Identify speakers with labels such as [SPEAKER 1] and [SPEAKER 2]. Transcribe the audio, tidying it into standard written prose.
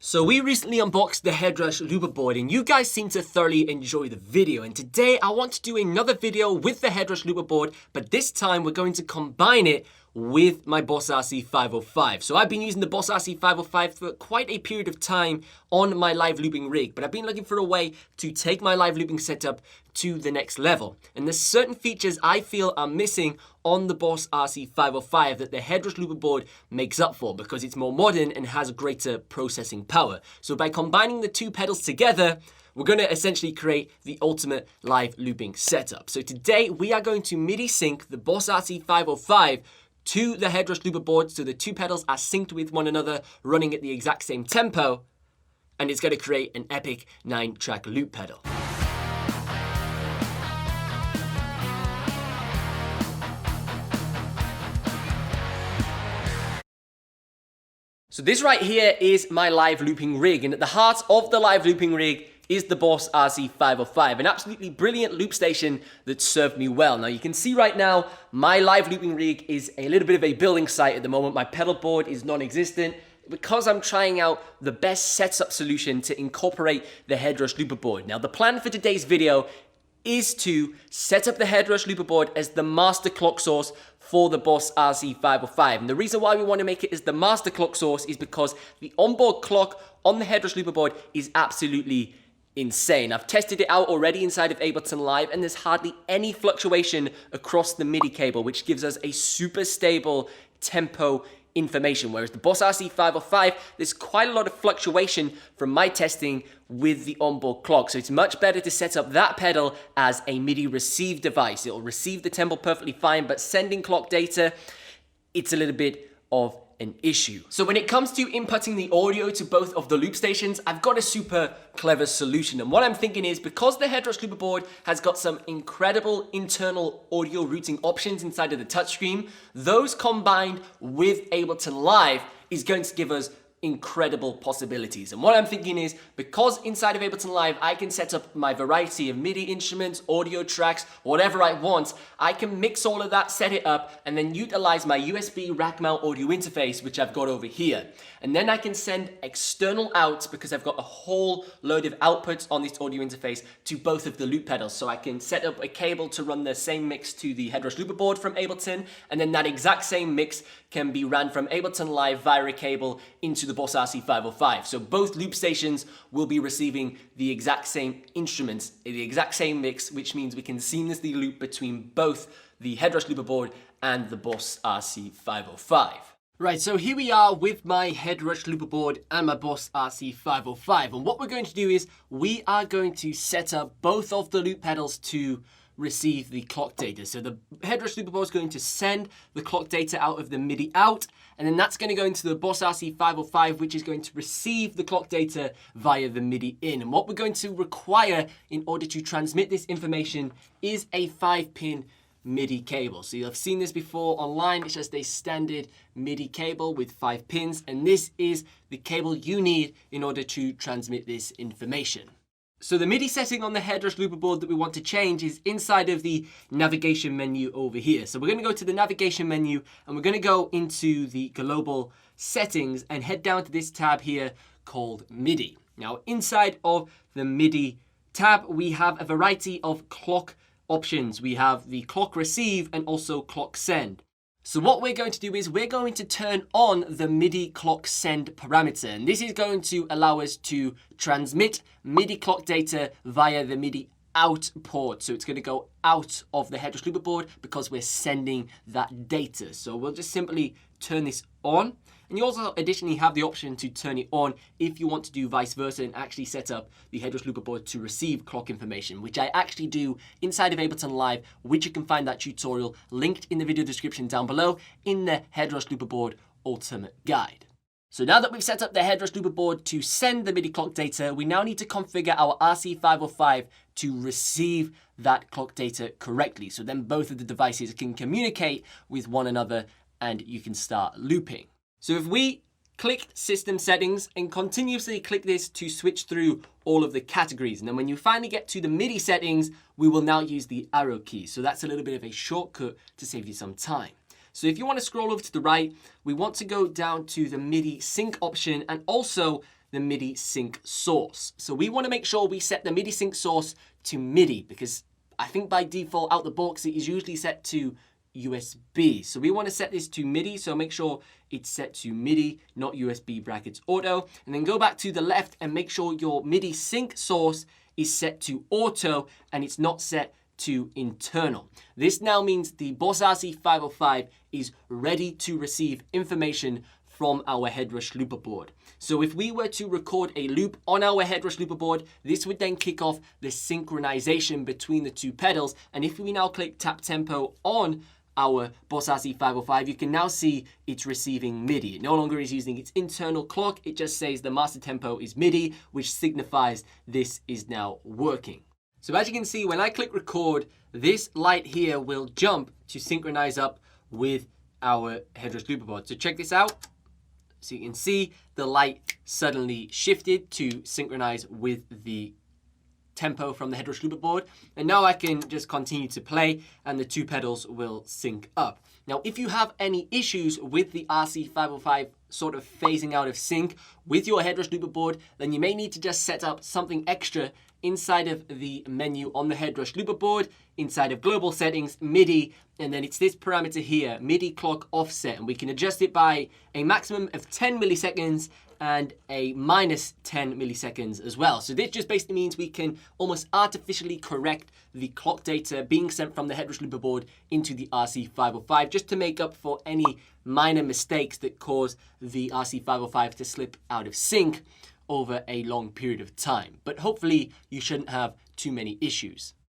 [SPEAKER 1] So we recently unboxed the HeadRush Looperboard and you guys seem to thoroughly enjoy the video, and today I want to do another video with the HeadRush Looperboard, but this time we're going to combine it with my Boss RC505. So I've been using the Boss RC505 for quite a period of time on my live looping rig, but I've been looking for a way to take my live looping setup to the next level. And there's certain features I feel are missing on the Boss RC505 that the HeadRush Looperboard makes up for because it's more modern and has greater processing power. So by combining the two pedals together, we're going to essentially create the ultimate live looping setup. So today we are going to MIDI sync the Boss RC505 to the HeadRush Looperboard, so the two pedals are synced with one another, running at the exact same tempo, and it's going to create an epic 9-track loop pedal. So this right here is my live looping rig, and at the heart of the live looping rig is the Boss RC505, an absolutely brilliant loop station that served me well. Now you can see right now, my live looping rig is a little bit of a building site at the moment. My pedal board is non-existent because I'm trying out the best setup solution to incorporate the HeadRush Looperboard. Now the plan for today's video is to set up the HeadRush Looperboard as the master clock source for the Boss RC505. And the reason why we want to make it as the master clock source is because the onboard clock on the HeadRush Looperboard is absolutely insane. I've tested it out already inside of Ableton Live, and there's hardly any fluctuation across the MIDI cable, which gives us a super stable tempo information, whereas the Boss RC505, there's quite a lot of fluctuation from my testing with the onboard clock. So it's much better to set up that pedal as a MIDI receive device. It'll receive the tempo perfectly fine, but sending clock data, it's a little bit of an issue. So when it comes to inputting the audio to both of the loop stations, I've got a super clever solution. And what I'm thinking is, because the HeadRush Looperboard has got some incredible internal audio routing options inside of the touchscreen, those combined with Ableton Live is going to give us incredible possibilities. And what I'm thinking is, because inside of Ableton Live I can set up my variety of MIDI instruments, audio tracks, whatever I want, I can mix all of that, set it up, and then utilize my USB rack mount audio interface, which I've got over here. And then I can send external outs, because I've got a whole load of outputs on this audio interface, to both of the loop pedals. So I can set up a cable to run the same mix to the HeadRush Looperboard from Ableton, and then that exact same mix can be ran from Ableton Live via a cable into the Boss RC505. So both loop stations will be receiving the exact same instruments, the exact same mix, which means we can seamlessly loop between both the HeadRush Looperboard and the Boss RC505. Right, so here we are with my HeadRush Looperboard and my Boss RC505. And what we're going to do is we are going to set up both of the loop pedals to receive the clock data. So the HeadRush Looperboard is going to send the clock data out of the MIDI out, and then that's going to go into the Boss RC505, which is going to receive the clock data via the MIDI in. And what we're going to require in order to transmit this information is a 5-pin MIDI cable. So you've seen this before online. It's just a standard MIDI cable with 5 pins, and this is the cable you need in order to transmit this information. So the MIDI setting on the HeadRush Looperboard that we want to change is inside of the navigation menu over here. So we're going to go to the navigation menu, and we're going to go into the global settings and head down to this tab here called MIDI. Now inside of the MIDI tab, we have a variety of clock options. We have the clock receive and also clock send. So what we're going to do is we're going to turn on the MIDI clock send parameter, and this is going to allow us to transmit MIDI clock data via the MIDI out port. So it's going to go out of the HeadRush Looperboard because we're sending that data. So we'll just simply turn this on. And you also additionally have the option to turn it on if you want to do vice versa and actually set up the HeadRush Looperboard to receive clock information, which I actually do inside of Ableton Live, which you can find that tutorial linked in the video description down below in the HeadRush Looperboard Ultimate Guide. So now that we've set up the HeadRush Looperboard to send the MIDI clock data, we now need to configure our RC505 to receive that clock data correctly. So then both of the devices can communicate with one another and you can start looping. So if we click System Settings and continuously click this to switch through all of the categories, and then when you finally get to the MIDI settings, we will now use the arrow key. So that's a little bit of a shortcut to save you some time. So if you want to scroll over to the right, we want to go down to the MIDI sync option and also the MIDI sync source. So we want to make sure we set the MIDI sync source to MIDI, because I think by default out the box it is usually set to USB. So we want to set this to MIDI, so make sure it's set to MIDI, not USB brackets auto. And then go back to the left and make sure your MIDI sync source is set to auto and it's not set to internal. This now means the Boss RC505 is ready to receive information from our HeadRush Looperboard. So if we were to record a loop on our HeadRush Looperboard, this would then kick off the synchronization between the two pedals. And if we now click tap tempo on our Boss RC505, you can now see it's receiving MIDI. It no longer is using its internal clock, it just says the master tempo is MIDI, which signifies this is now working. So as you can see, when I click record, this light here will jump to synchronize up with our HeadRush Looperboard. So check this out. So you can see the light suddenly shifted to synchronize with the tempo from the HeadRush Looperboard. And now I can just continue to play and the two pedals will sync up. Now, if you have any issues with the RC505 sort of phasing out of sync with your HeadRush Looperboard, then you may need to just set up something extra inside of the menu on the HeadRush Looperboard, inside of Global Settings, MIDI, and then it's this parameter here, MIDI clock offset, and we can adjust it by a maximum of 10 milliseconds and a minus 10 milliseconds as well. So this just basically means we can almost artificially correct the clock data being sent from the HeadRush Looperboard into the RC505, just to make up for any minor mistakes that cause the RC505 to slip out of sync over a long period of time. But hopefully you shouldn't have too many issues.